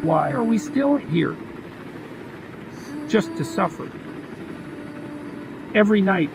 Why are we still here? Just to suffer. Every night,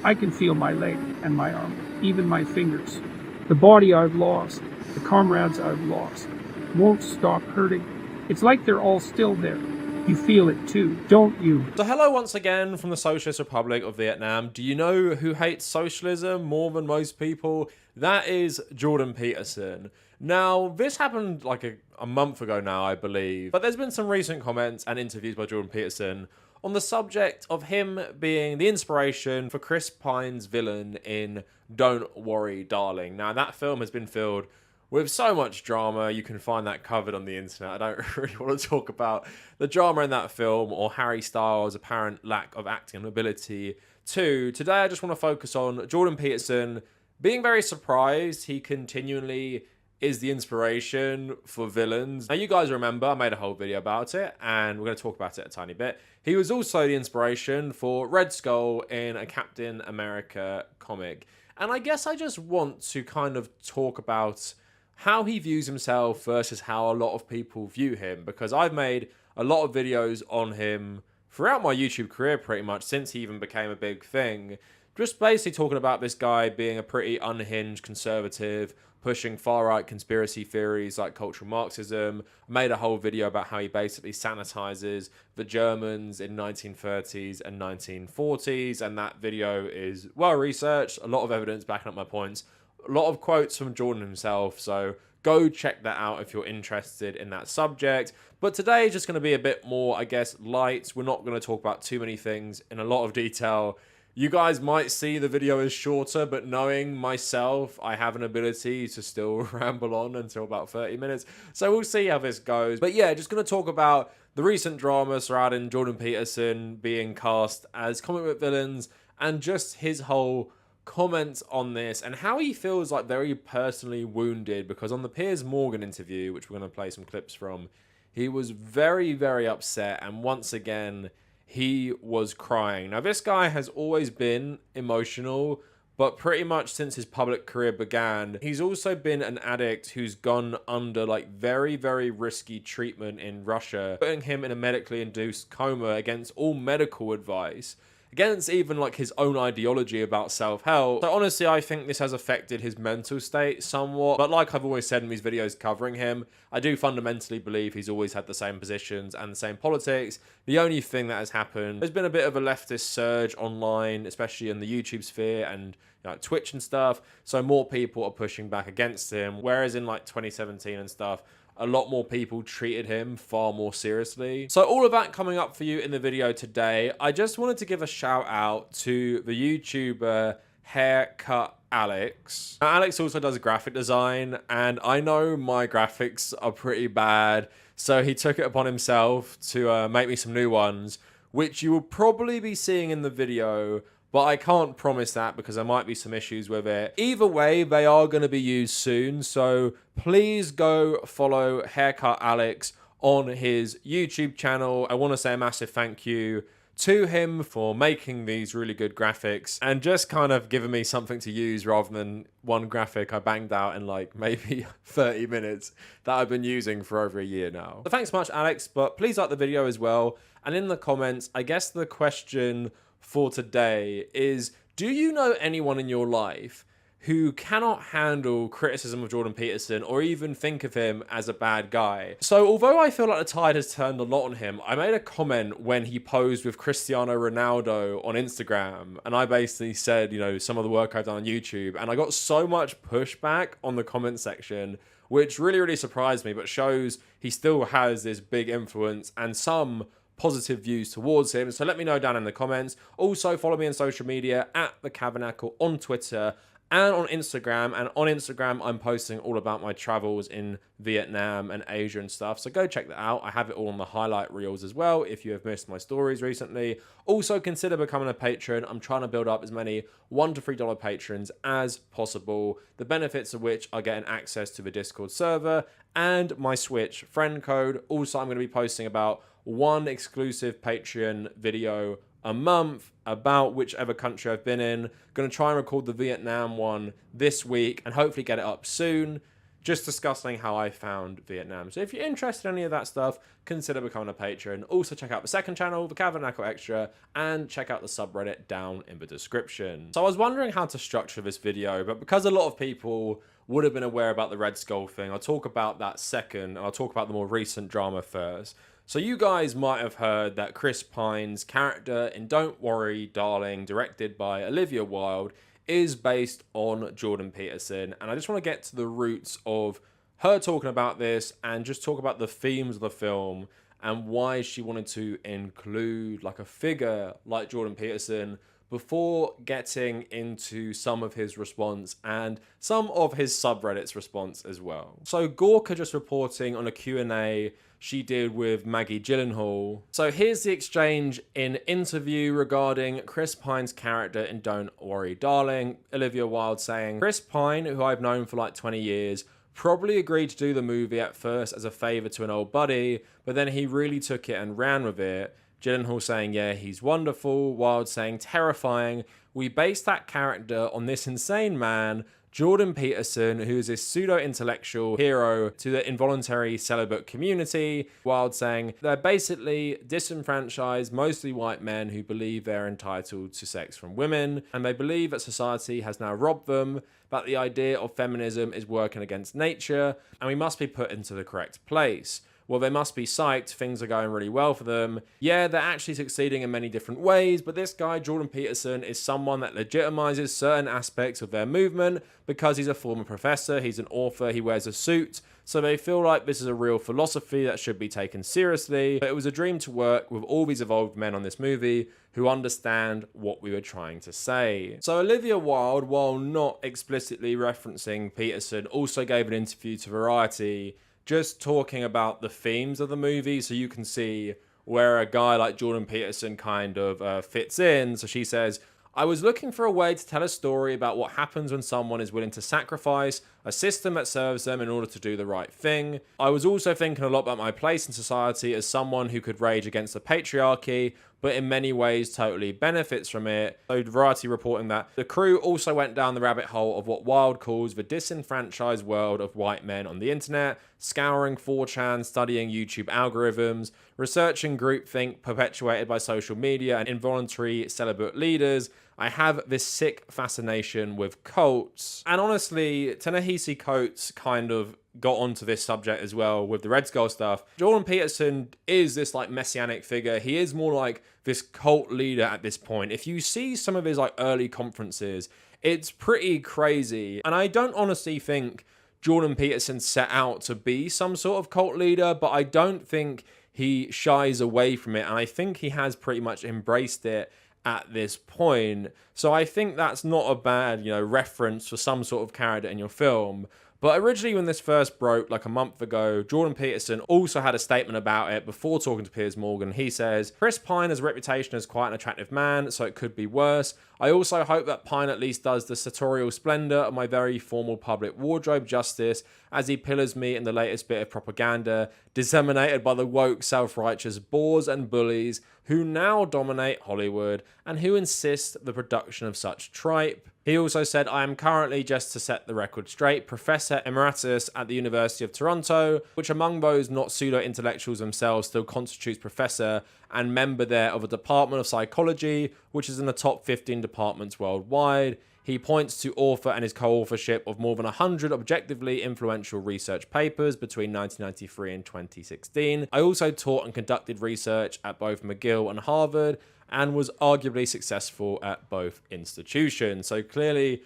I can feel my leg and my arm, even my fingers. The body I've lost, the comrades I've lost, won't stop hurting. It's like they're all still there. You feel it too, don't you? So hello once again from the Socialist Republic of Vietnam. Do you know who hates socialism more than most people? That is Jordan Peterson. Now, this happened like a month ago now, I believe. But there's been some recent comments and interviews by Jordan Peterson on the subject of him being the inspiration for Chris Pine's villain in Don't Worry, Darling. Now, that film has been filled with so much drama. You can find that covered on the internet. I don't really want to talk about the drama in that film or Harry Styles' apparent lack of acting ability too. Today, I just want to focus on Jordan Peterson being very surprised he continually is the inspiration for villains. Now, you guys remember, I made a whole video about it, and we're going to talk about it a tiny bit. He was also the inspiration for Red Skull in a Captain America comic. And I guess I just want to kind of talk about how he views himself versus how a lot of people view him, because I've made a lot of videos on him throughout my YouTube career pretty much since he even became a big thing. Just basically talking about this guy being a pretty unhinged conservative, pushing far-right conspiracy theories like cultural Marxism. I made a whole video about how he basically sanitizes the Germans in 1930s and 1940s, and that video is well-researched, a lot of evidence backing up my points, a lot of quotes from Jordan himself, so go check that out if you're interested in that subject. But today is just going to be a bit more, I guess, light. We're not going to talk about too many things in a lot of detail. You guys might see the video is shorter, but knowing myself, I have an ability to still ramble on until about 30 minutes. So we'll see how this goes. But yeah, just going to talk about the recent drama surrounding Jordan Peterson being cast as comic book villains and just his whole comments on this and how he feels like very personally wounded, because on the Piers Morgan interview, which we're going to play some clips from, he was very, very upset, and once again, he was crying. Now, this guy has always been emotional, but pretty much since his public career began, he's also been an addict who's gone under like very, very risky treatment in Russia, putting him in a medically induced coma against all medical advice, against even like his own ideology about self-help. So honestly, I think this has affected his mental state somewhat. But like I've always said in these videos covering him, I do fundamentally believe he's always had the same positions and the same politics. The only thing that has happened, there's been a bit of a leftist surge online, especially in the YouTube sphere and Twitch and stuff. So more people are pushing back against him. Whereas in like 2017 and stuff, a lot more people treated him far more seriously. So all of that coming up for you in the video today. I just wanted to give a shout out to the YouTuber Haircut Alex. Now, Alex also does graphic design, and I know my graphics are pretty bad, so he took it upon himself to make me some new ones, which you will probably be seeing in the video, but I can't promise that because there might be some issues with it. Either way, they are going to be used soon, so please go follow Haircut Alex on his YouTube channel. I want to say a massive thank you to him for making these really good graphics and just kind of giving me something to use rather than one graphic I banged out in like maybe 30 minutes that I've been using for over a year now. So thanks so much, Alex, but please like the video as well. And in the comments, I guess the question for today is, do you know anyone in your life who cannot handle criticism of Jordan Peterson or even think of him as a bad guy? So although I feel like the tide has turned a lot on him, I made a comment when he posed with Cristiano Ronaldo on Instagram, and I basically said, some of the work I've done on YouTube, and I got so much pushback on the comment section, which really, really surprised me, but shows he still has this big influence and some positive views towards him. So let me know down in the comments. Also follow me on social media at the Kavernacle on Twitter and on Instagram. And on Instagram, I'm posting all about my travels in Vietnam and Asia and stuff. So go check that out. I have it all on the highlight reels as well if you have missed my stories recently. Also consider becoming a patron. I'm trying to build up as many $1 to $3 patrons as possible. The benefits of which are getting access to the Discord server and my Switch friend code. Also, I'm going to be posting about one exclusive Patreon video a month about whichever country I've been in. Going to try and record the Vietnam one this week and hopefully get it up soon. just discussing how I found Vietnam. So if you're interested in any of that stuff, consider becoming a patron. Also check out the second channel, the Kavernacle Extra, and check out the subreddit down in the description. So I was wondering how to structure this video, but because a lot of people would have been aware about the Red Skull thing, I'll talk about that second, and I'll talk about the more recent drama first. So you guys might have heard that Chris Pine's character in Don't Worry, Darling, directed by Olivia Wilde, is based on Jordan Peterson. And I just want to get to the roots of her talking about this and just talk about the themes of the film and why she wanted to include like a figure like Jordan Peterson before getting into some of his response and some of his subreddit's response as well. So Gorka just reporting on a Q&A she did with Maggie Gyllenhaal. So here's the exchange in interview regarding Chris Pine's character in Don't Worry Darling. Olivia Wilde saying, Chris Pine, who I've known for like 20 years, probably agreed to do the movie at first as a favour to an old buddy, but then he really took it and ran with it. Gyllenhaal saying, yeah, he's wonderful. Wilde saying, terrifying. We based that character on this insane man, Jordan Peterson, who is this pseudo-intellectual hero to the involuntary celibate community. Wilde saying, they're basically disenfranchised, mostly white men who believe they're entitled to sex from women, and they believe that society has now robbed them, that the idea of feminism is working against nature, and we must be put into the correct place. Well, they must be psyched, things are going really well for them. Yeah, they're actually succeeding in many different ways, but this guy, Jordan Peterson, is someone that legitimizes certain aspects of their movement because he's a former professor, he's an author, he wears a suit, so they feel like this is a real philosophy that should be taken seriously. But it was a dream to work with all these evolved men on this movie who understand what we were trying to say. So Olivia Wilde, while not explicitly referencing Peterson, also gave an interview to Variety just talking about the themes of the movie, so you can see where a guy like Jordan Peterson kind of fits in. So she says, I was looking for a way to tell a story about what happens when someone is willing to sacrifice a system that serves them in order to do the right thing. I was also thinking a lot about my place in society as someone who could rage against the patriarchy, but in many ways totally benefits from it. So Variety reporting that the crew also went down the rabbit hole of what Wilde calls the disenfranchised world of white men on the internet, scouring 4chan, studying YouTube algorithms, researching groupthink perpetuated by social media and involuntary celibate leaders. I have this sick fascination with cults. And honestly, Ta-Nehisi Coates kind of got onto this subject as well with the Red Skull stuff. Jordan Peterson is this like messianic figure. He is more like this cult leader at this point. If you see some of his like early conferences, it's pretty crazy. And I don't honestly think Jordan Peterson set out to be some sort of cult leader, but I don't think he shies away from it. And I think he has pretty much embraced it at this point. So I think that's not a bad, reference for some sort of character in your film. But originally when this first broke like a month ago, Jordan Peterson also had a statement about it before talking to Piers Morgan. He says, Chris Pine has a reputation as quite an attractive man, so it could be worse. I also hope that Pine at least does the sartorial splendor of my very formal public wardrobe justice as he pillars me in the latest bit of propaganda disseminated by the woke self-righteous bores and bullies who now dominate Hollywood and who insist the production of such tripe. He also said, I am currently, just to set the record straight, Professor Emeritus at the University of Toronto, which among those not pseudo-intellectuals themselves still constitutes professor and member there of a department of psychology, which is in the top 15 departments worldwide. He points to author and his co-authorship of more than 100 objectively influential research papers between 1993 and 2016. I also taught and conducted research at both McGill and Harvard, and was arguably successful at both institutions. So clearly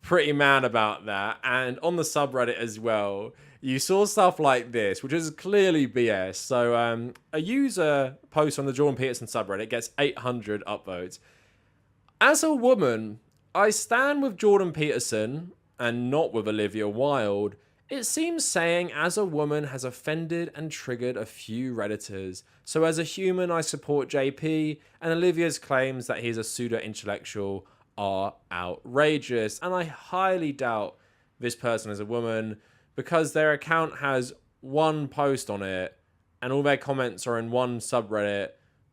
pretty mad about that. And on the subreddit as well, you saw stuff like this, which is clearly BS. So a user posts on the Jordan Peterson subreddit, gets 800 upvotes. As a woman, I stand with Jordan Peterson and not with Olivia Wilde. It seems saying as a woman has offended and triggered a few Redditors. So as a human, I support JP, and Olivia's claims that he's a pseudo-intellectual are outrageous. And I highly doubt this person is a woman because their account has one post on it and all their comments are in one subreddit,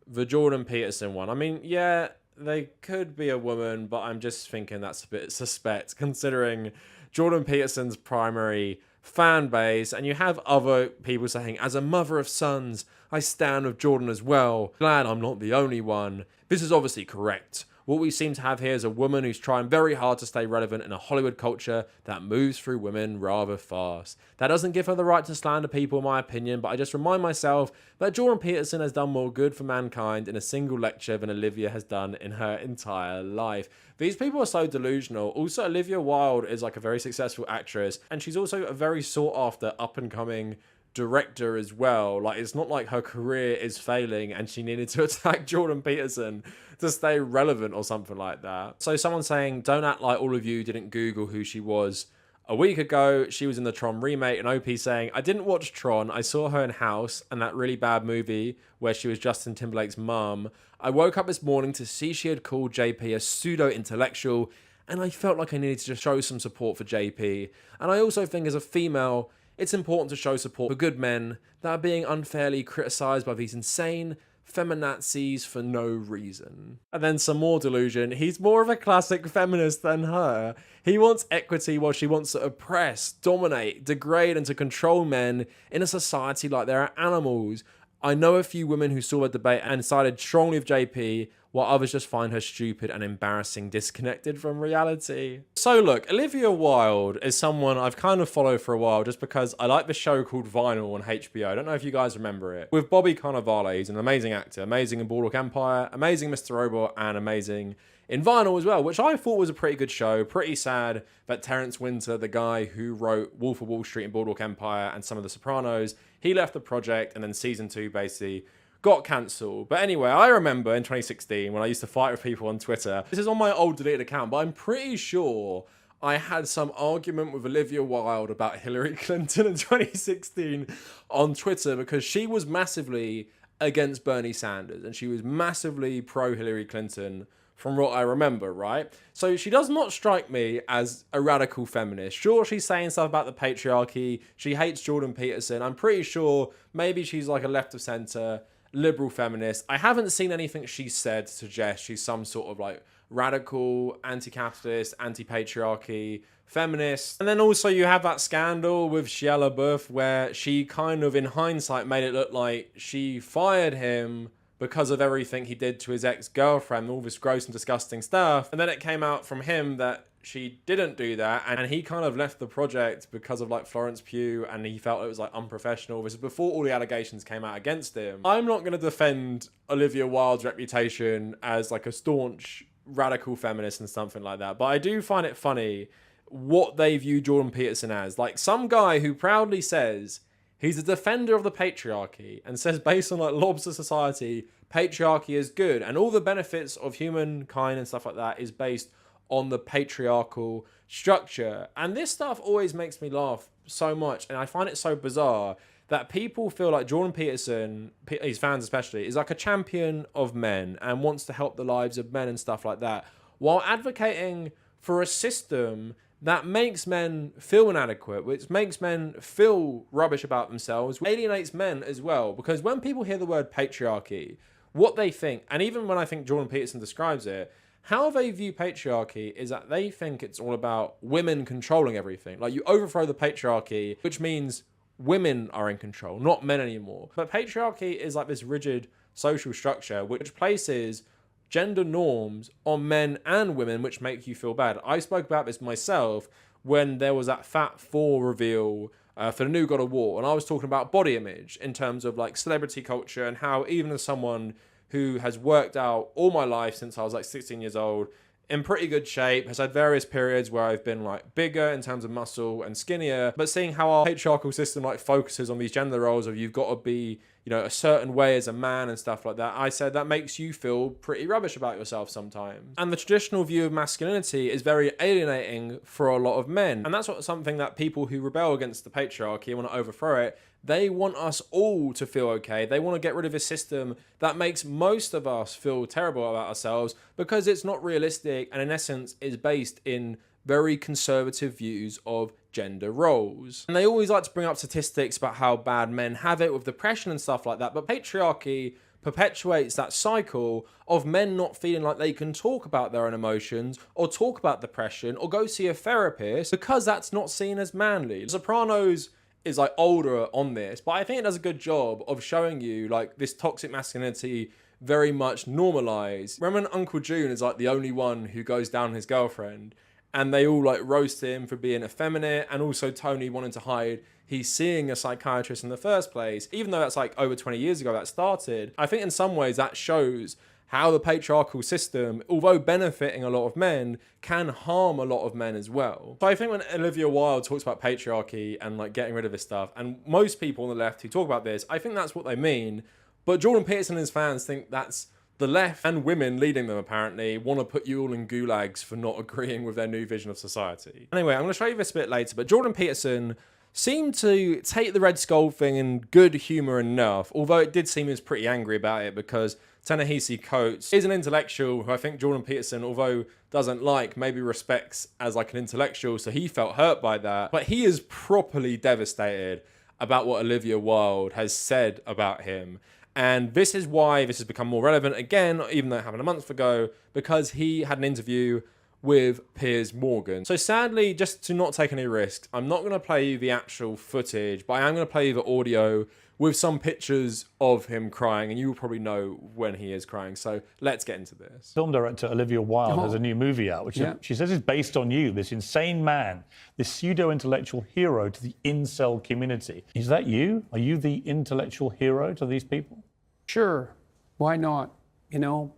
the Jordan Peterson one. I mean, yeah, they could be a woman, but I'm just thinking that's a bit suspect considering Jordan Peterson's primary fan base, and you have other people saying, as a mother of sons, I stand with Jordan as well. Glad I'm not the only one. This is obviously correct. What we seem to have here is a woman who's trying very hard to stay relevant in a Hollywood culture that moves through women rather fast. That doesn't give her the right to slander people, in my opinion, but I just remind myself that Jordan Peterson has done more good for mankind in a single lecture than Olivia has done in her entire life. These people are so delusional. Also, Olivia Wilde is like a very successful actress, and she's also a very sought after up-and-coming director as well. Like, it's not like her career is failing and she needed to attack Jordan Peterson to stay relevant or something like that. So someone saying, don't act like all of you didn't Google who she was. A week ago, she was in the Tron remake, and OP saying, I didn't watch Tron, I saw her in House and that really bad movie where she was Justin Timberlake's mum. I woke up this morning to see she had called JP a pseudo-intellectual, and I felt like I needed to just show some support for JP. And I also think as a female, it's important to show support for good men that are being unfairly criticised by these insane feminazis for no reason. And then some more delusion. He's more of a classic feminist than her. He wants equity while she wants to oppress, dominate, degrade and to control men in a society like they're animals. I know a few women who saw the debate and sided strongly with JP, while others just find her stupid and embarrassing, disconnected from reality. So look, Olivia Wilde is someone I've kind of followed for a while just because I like the show called Vinyl on HBO. I don't know if you guys remember it. With Bobby Cannavale, he's an amazing actor, amazing in Boardwalk Empire, amazing Mr. Robot, and amazing in Vinyl as well, which I thought was a pretty good show. Pretty sad that Terrence Winter, the guy who wrote Wolf of Wall Street and Boardwalk Empire and some of The Sopranos, he left the project, and then season 2 basically got cancelled. But anyway, I remember in 2016 when I used to fight with people on Twitter. This is on my old deleted account, but I'm pretty sure I had some argument with Olivia Wilde about Hillary Clinton in 2016 on Twitter because she was massively against Bernie Sanders and she was massively pro Hillary Clinton from what I remember, right? So she does not strike me as a radical feminist. Sure, she's saying stuff about the patriarchy. She hates Jordan Peterson. I'm pretty sure maybe she's like a left of center liberal feminist. I haven't seen anything she said suggest she's some sort of like radical, anti-capitalist, anti-patriarchy feminist. And then also you have that scandal with Shia LaBeouf where she kind of in hindsight made it look like she fired him because of everything he did to his ex-girlfriend, all this gross and disgusting stuff. And then it came out from him that she didn't do that, and he kind of left the project because of like Florence Pugh, and he felt it was like unprofessional. This is before all the allegations came out against him. I'm not going to defend Olivia Wilde's reputation as like a staunch radical feminist and something like that, but I do find it funny what they view Jordan Peterson as. Like some guy who proudly says he's a defender of the patriarchy and says based on like lobster society, patriarchy is good and all the benefits of humankind and stuff like that is based on the patriarchal structure. And this stuff always makes me laugh so much, and I find it so bizarre that people feel like Jordan Peterson, his fans especially, is like a champion of men and wants to help the lives of men and stuff like that, while advocating for a system that makes men feel inadequate, which makes men feel rubbish about themselves, alienates men as well. Because when people hear the word patriarchy, what they think, and even when I think Jordan Peterson describes it, how they view patriarchy is that they think it's all about women controlling everything. Like you overthrow the patriarchy, which means women are in control, not men anymore. But patriarchy is like this rigid social structure which places gender norms on men and women, which make you feel bad. I spoke about this myself when there was that Fat 4 reveal for the new God of War, and I was talking about body image in terms of like celebrity culture and how even as someone who has worked out all my life since I was like 16 years old, in pretty good shape, has had various periods where I've been like bigger in terms of muscle and skinnier, but seeing how our patriarchal system like focuses on these gender roles of you've got to be, you know, a certain way as a man and stuff like that, I said that makes you feel pretty rubbish about yourself sometimes. And the traditional view of masculinity is very alienating for a lot of men. And that's something that people who rebel against the patriarchy and want to overthrow it, they want us all to feel okay. They want to get rid of a system that makes most of us feel terrible about ourselves because it's not realistic and in essence is based in very conservative views of gender roles. And they always like to bring up statistics about how bad men have it with depression and stuff like that, but patriarchy perpetuates that cycle of men not feeling like they can talk about their own emotions or talk about depression or go see a therapist because that's not seen as manly. Sopranos is like older on this, but I think it does a good job of showing you like this toxic masculinity very much normalized. Remember when Uncle June is like the only one who goes down on his girlfriend and they all like roast him for being effeminate, and also Tony wanting to hide he's seeing a psychiatrist in the first place, even though that's like over 20 years ago that started. I think in some ways that shows how the patriarchal system, although benefiting a lot of men, can harm a lot of men as well. So I think when Olivia Wilde talks about patriarchy and like getting rid of this stuff, and most people on the left who talk about this, I think that's what they mean. But Jordan Peterson and his fans think that's the left, and women leading them apparently, want to put you all in gulags for not agreeing with their new vision of society. Anyway, I'm going to show you this a bit later, but Jordan Peterson seemed to take the Red Skull thing in good humour enough, although it did seem he was pretty angry about it because Ta-Nehisi Coates is an intellectual who I think Jordan Peterson, although doesn't like, maybe respects as like an intellectual, so he felt hurt by that. But he is properly devastated about what Olivia Wilde has said about him. And this is why this has become more relevant again, even though it happened a month ago, because he had an interview with Piers Morgan. So sadly, just to not take any risks, I'm not going to play you the actual footage, but I am going to play you the audio with some pictures of him crying, and you will probably know when he is crying. So let's get into this. Film director Olivia Wilde has a new movie out, which she says is based on you, this insane man, this pseudo-intellectual hero to the incel community. Is that you? Are you the intellectual hero to these people? Sure. Why not? You know,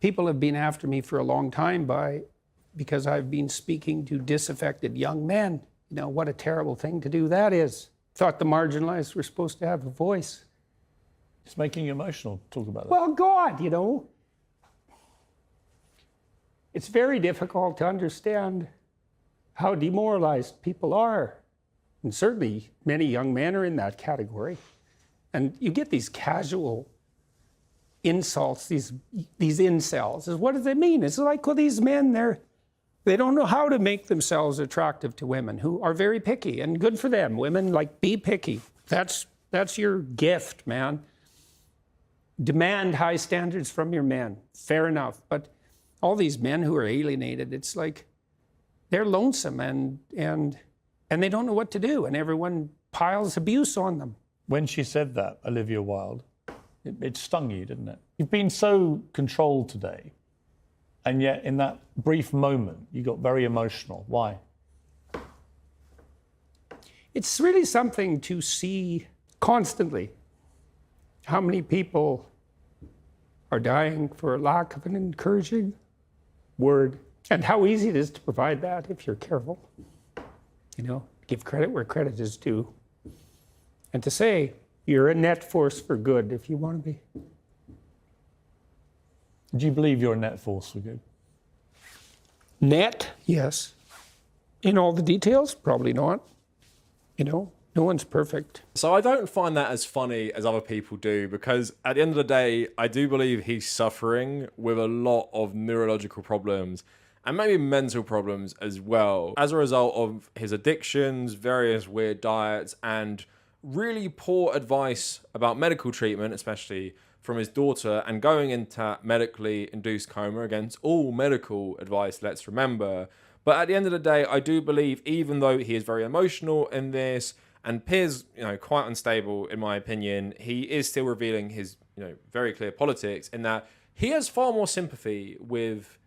people have been after me for a long time because I've been speaking to disaffected young men. You know, what a terrible thing to do that is. Thought the marginalized were supposed to have a voice. It's making you emotional, talk about that. Well, God, you know, it's very difficult to understand how demoralized people are. And certainly many young men are in that category. And you get these casual insults, these incels. What does it mean? It's like, well, these men, they don't know how to make themselves attractive to women who are very picky, and good for them. Women, like, be picky. That's your gift, man. Demand high standards from your men. Fair enough. But all these men who are alienated, it's like they're lonesome and they don't know what to do, and everyone piles abuse on them. When she said that, Olivia Wilde, it stung you, didn't it? You've been so controlled today, and yet in that brief moment, you got very emotional. Why? It's really something to see constantly how many people are dying for lack of an encouraging word, and how easy it is to provide that if you're careful. You know, give credit where credit is due. And to say, you're a net force for good if you want to be. Do you believe you're a net force for good? Net, yes. In all the details, probably not. You know, no one's perfect. So I don't find that as funny as other people do, because at the end of the day, I do believe he's suffering with a lot of neurological problems and maybe mental problems as well, as a result of his addictions, various weird diets, and really poor advice about medical treatment, especially from his daughter, and going into medically induced coma against all medical advice, let's remember. But at the end of the day, I do believe, even though he is very emotional in this, and Piers, you know, quite unstable in my opinion, he is still revealing his, you know, very clear politics in that he has far more sympathy with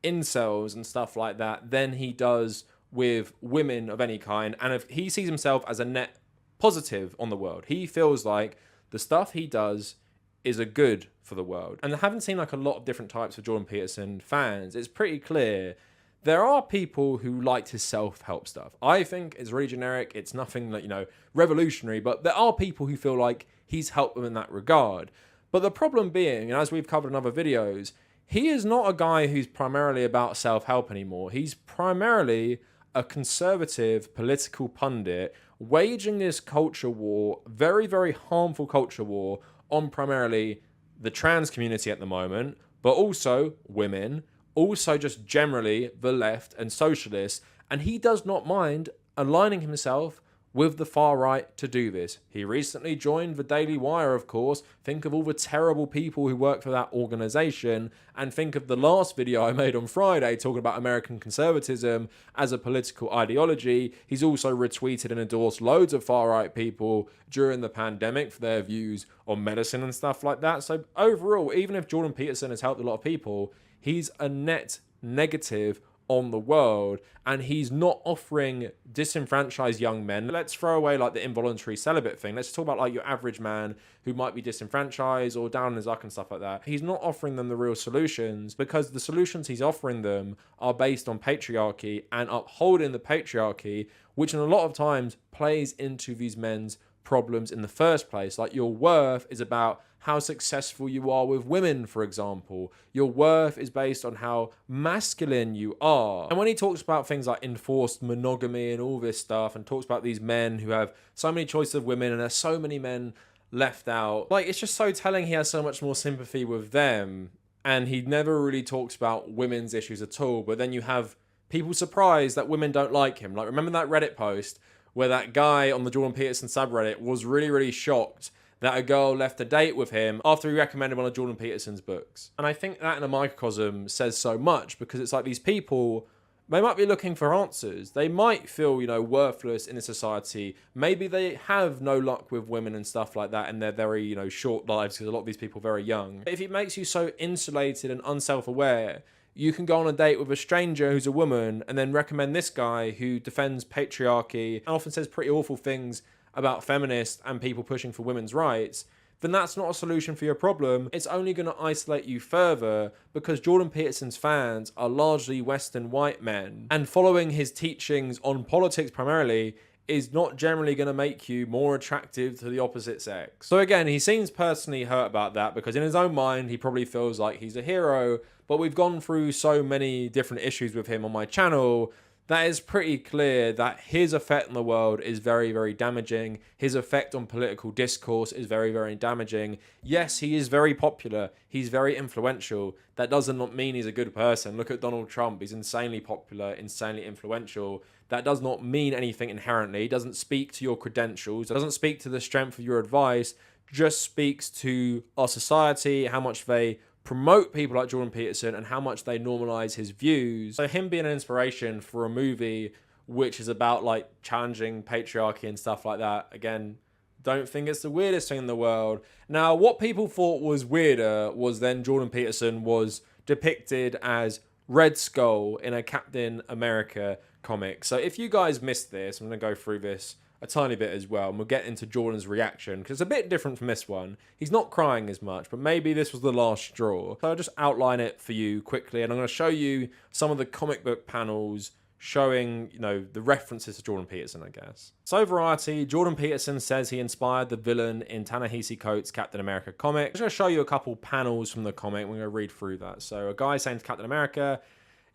incels and stuff like that than he does with women of any kind. And if he sees himself as a net positive on the world, he feels like the stuff he does is a good for the world. And I haven't seen like a lot of different types of Jordan Peterson fans. It's pretty clear there are people who liked his self-help stuff. I think it's really generic. It's nothing like, you know, revolutionary, but there are people who feel like he's helped them in that regard. But the problem being, and as we've covered in other videos, he is not a guy who's primarily about self-help anymore. He's primarily a conservative political pundit waging this culture war, very, very harmful culture war, on primarily the trans community at the moment, but also women, also just generally the left and socialists. And he does not mind aligning himself with the far right to do this. He recently joined the Daily Wire, of course. Think of all the terrible people who work for that organization, and think of the last video I made on Friday talking about American conservatism as a political ideology. He's also retweeted and endorsed loads of far right people during the pandemic for their views on medicine and stuff like that. So overall, even if Jordan Peterson has helped a lot of people, he's a net negative on the world, and he's not offering disenfranchised young men. Let's throw away like the involuntary celibate thing. Let's talk about like your average man who might be disenfranchised or down in his luck and stuff like that. He's not offering them the real solutions, because the solutions he's offering them are based on patriarchy and upholding the patriarchy, which in a lot of times plays into these men's problems in the first place. Like, your worth is about how successful you are with women, for example. Your worth is based on how masculine you are. And when he talks about things like enforced monogamy and all this stuff, and talks about these men who have so many choices of women and there's so many men left out, like, it's just so telling he has so much more sympathy with them, and he never really talks about women's issues at all. But then you have people surprised that women don't like him. Like, remember that Reddit post where that guy on the Jordan Peterson subreddit was really, really shocked that a girl left a date with him after he recommended one of Jordan Peterson's books. And I think that in a microcosm says so much, because it's like these people, they might be looking for answers. They might feel, worthless in a society. Maybe they have no luck with women and stuff like that in their very, short lives, because a lot of these people are very young. If it makes you so insulated and unself-aware, you can go on a date with a stranger who's a woman and then recommend this guy who defends patriarchy and often says pretty awful things about feminists and people pushing for women's rights, then that's not a solution for your problem. It's only going to isolate you further, because Jordan Peterson's fans are largely Western white men, and following his teachings on politics primarily is not generally going to make you more attractive to the opposite sex. So again, he seems personally hurt about that, because in his own mind, he probably feels like he's a hero, but we've gone through so many different issues with him on my channel that it's pretty clear that his effect on the world is very, very damaging. His effect on political discourse is very, very damaging. Yes, he is very popular. He's very influential. That does not mean he's a good person. Look at Donald Trump. He's insanely popular, insanely influential. That does not mean anything inherently. It doesn't speak to your credentials. It doesn't speak to the strength of your advice. Just speaks to our society, how much they promote people like Jordan Peterson and how much they normalize his views. So him being an inspiration for a movie which is about like challenging patriarchy and stuff like that, again, don't think it's the weirdest thing in the world. Now, what people thought was weirder was then Jordan Peterson was depicted as Red Skull in a Captain America comic. So if you guys missed this, I'm going to go through this a tiny bit as well, and we'll get into Jordan's reaction, because it's a bit different from this one. He's not crying as much, but maybe this was the last straw. So I'll just outline it for you quickly, and I'm going to show you some of the comic book panels showing, the references to Jordan Peterson, I guess. So Variety, Jordan Peterson says he inspired the villain in Ta-Nehisi Coates' Captain America comic. I'm just going to show you a couple panels from the comic. We're going to read through that. So a guy saying to Captain America,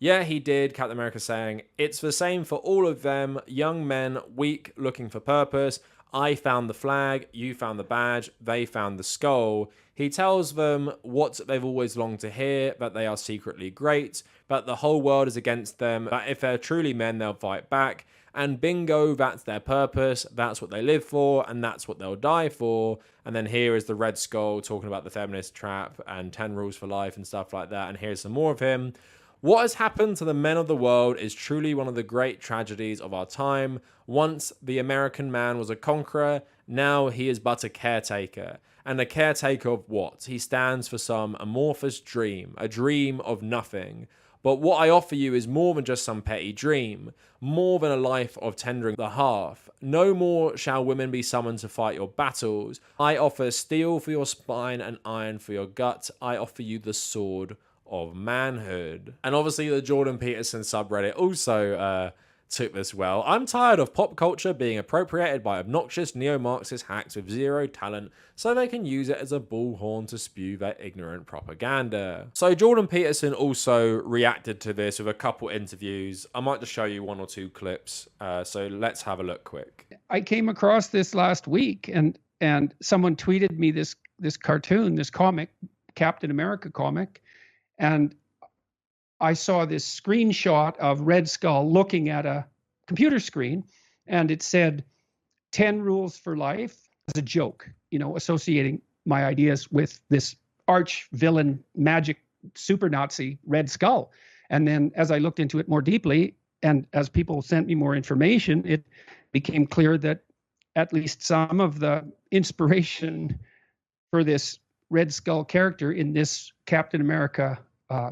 "Yeah, he did." Captain America saying, "It's the same for all of them. Young men, weak, looking for purpose. I found the flag, you found the badge, they found the skull." He tells them what they've always longed to hear, that they are secretly great, but the whole world is against them, that if they're truly men, they'll fight back. And bingo, that's their purpose, that's what they live for, and that's what they'll die for. And then here is the Red Skull talking about the feminist trap and 10 rules for life and stuff like that. And here's some more of him. "What has happened to the men of the world is truly one of the great tragedies of our time. Once the American man was a conqueror, now he is but a caretaker. And a caretaker of what? He stands for some amorphous dream, a dream of nothing. But what I offer you is more than just some petty dream, more than a life of tendering the hearth. No more shall women be summoned to fight your battles. I offer steel for your spine and iron for your gut. I offer you the sword of manhood." And obviously the Jordan Peterson subreddit also took this well. "I'm tired of pop culture being appropriated by obnoxious neo-Marxist hacks with zero talent so they can use it as a bullhorn to spew their ignorant propaganda." So Jordan Peterson also reacted to this with a couple interviews. I might just show you one or two clips. So let's have a look quick. I came across this last week, and someone tweeted me this cartoon, this comic, Captain America comic, and I saw this screenshot of Red Skull looking at a computer screen, and it said, 10 Rules for Life as a joke, associating my ideas with this arch villain, magic super Nazi Red Skull. And then as I looked into it more deeply, and as people sent me more information, it became clear that at least some of the inspiration for this Red Skull character in this Captain America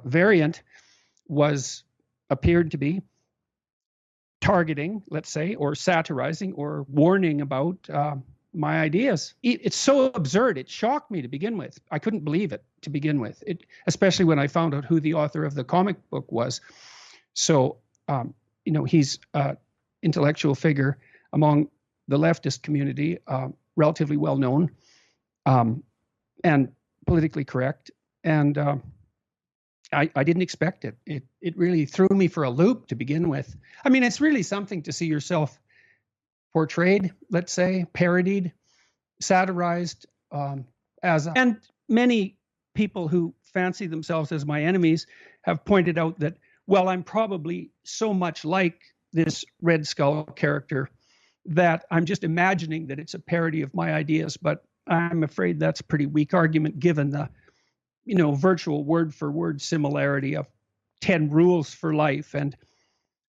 variant appeared to be targeting, let's say, or satirizing or warning about my ideas. It's so absurd. It shocked me to begin with. I couldn't believe it to begin with, especially when I found out who the author of the comic book was. So, he's an intellectual figure among the leftist community, relatively well known and politically correct. And I didn't expect it. It really threw me for a loop to begin with. I mean, it's really something to see yourself portrayed, let's say, parodied, satirized, and many people who fancy themselves as my enemies have pointed out that, well, I'm probably so much like this Red Skull character that I'm just imagining that it's a parody of my ideas. But I'm afraid that's a pretty weak argument given the virtual word for word similarity of 10 Rules for Life and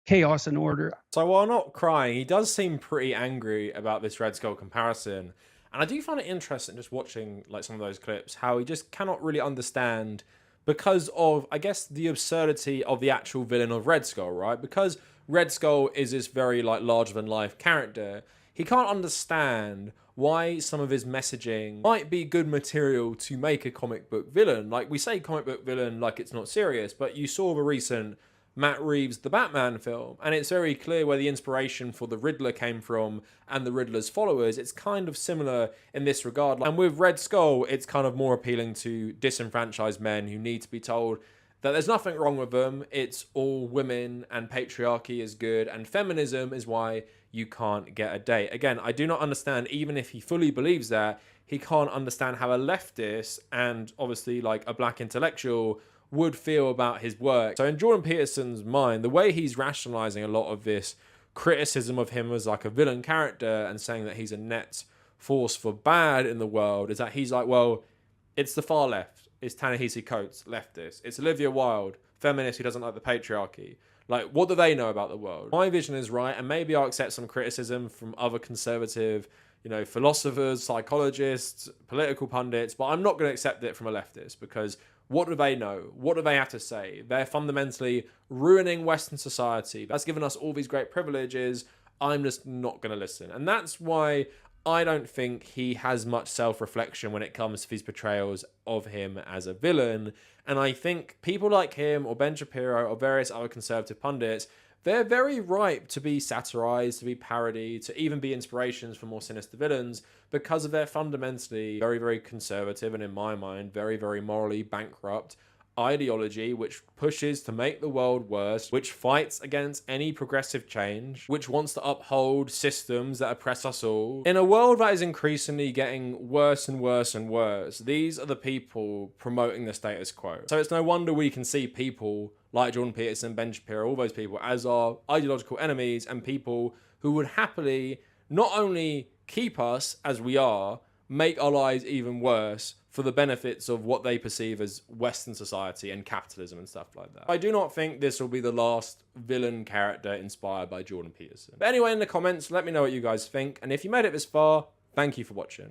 Chaos and Order. So while not crying, he does seem pretty angry about this Red Skull comparison. And I do find it interesting just watching like some of those clips, how he just cannot really understand because of, I guess, the absurdity of the actual villain of Red Skull, right? Because Red Skull is this very like larger than life character, he can't understand why some of his messaging might be good material to make a comic book villain. Like, we say comic book villain like it's not serious, but you saw the recent Matt Reeves' The Batman film, and it's very clear where the inspiration for the Riddler came from and the Riddler's followers. It's kind of similar in this regard. And with Red Skull, it's kind of more appealing to disenfranchised men who need to be told that there's nothing wrong with them. It's all women and patriarchy is good and feminism is why you can't get a date. Again, I do not understand, even if he fully believes that, he can't understand how a leftist and obviously like a black intellectual would feel about his work. So in Jordan Peterson's mind, the way he's rationalizing a lot of this criticism of him as like a villain character and saying that he's a net force for bad in the world is that he's like, well, it's the far left. It's Ta-Nehisi Coates, leftist. It's Olivia Wilde, feminist who doesn't like the patriarchy. Like, what do they know about the world? My vision is right, and maybe I'll accept some criticism from other conservative, philosophers, psychologists, political pundits, but I'm not going to accept it from a leftist because what do they know? What do they have to say? They're fundamentally ruining Western society. That's given us all these great privileges. I'm just not going to listen. And that's why I don't think he has much self-reflection when it comes to these portrayals of him as a villain. And I think people like him or Ben Shapiro or various other conservative pundits, they're very ripe to be satirized, to be parodied, to even be inspirations for more sinister villains because of their fundamentally very, very conservative and, in my mind, very, very morally bankrupt ideology which pushes to make the world worse, which fights against any progressive change, which wants to uphold systems that oppress us all. In a world that is increasingly getting worse and worse and worse, these are the people promoting the status quo. So it's no wonder we can see people like Jordan Peterson, Ben Shapiro, all those people as our ideological enemies and people who would happily not only keep us as we are, make our lives even worse for the benefits of what they perceive as Western society and capitalism and stuff like that. I do not think this will be the last villain character inspired by Jordan Peterson. But anyway, in the comments, let me know what you guys think. And if you made it this far, thank you for watching.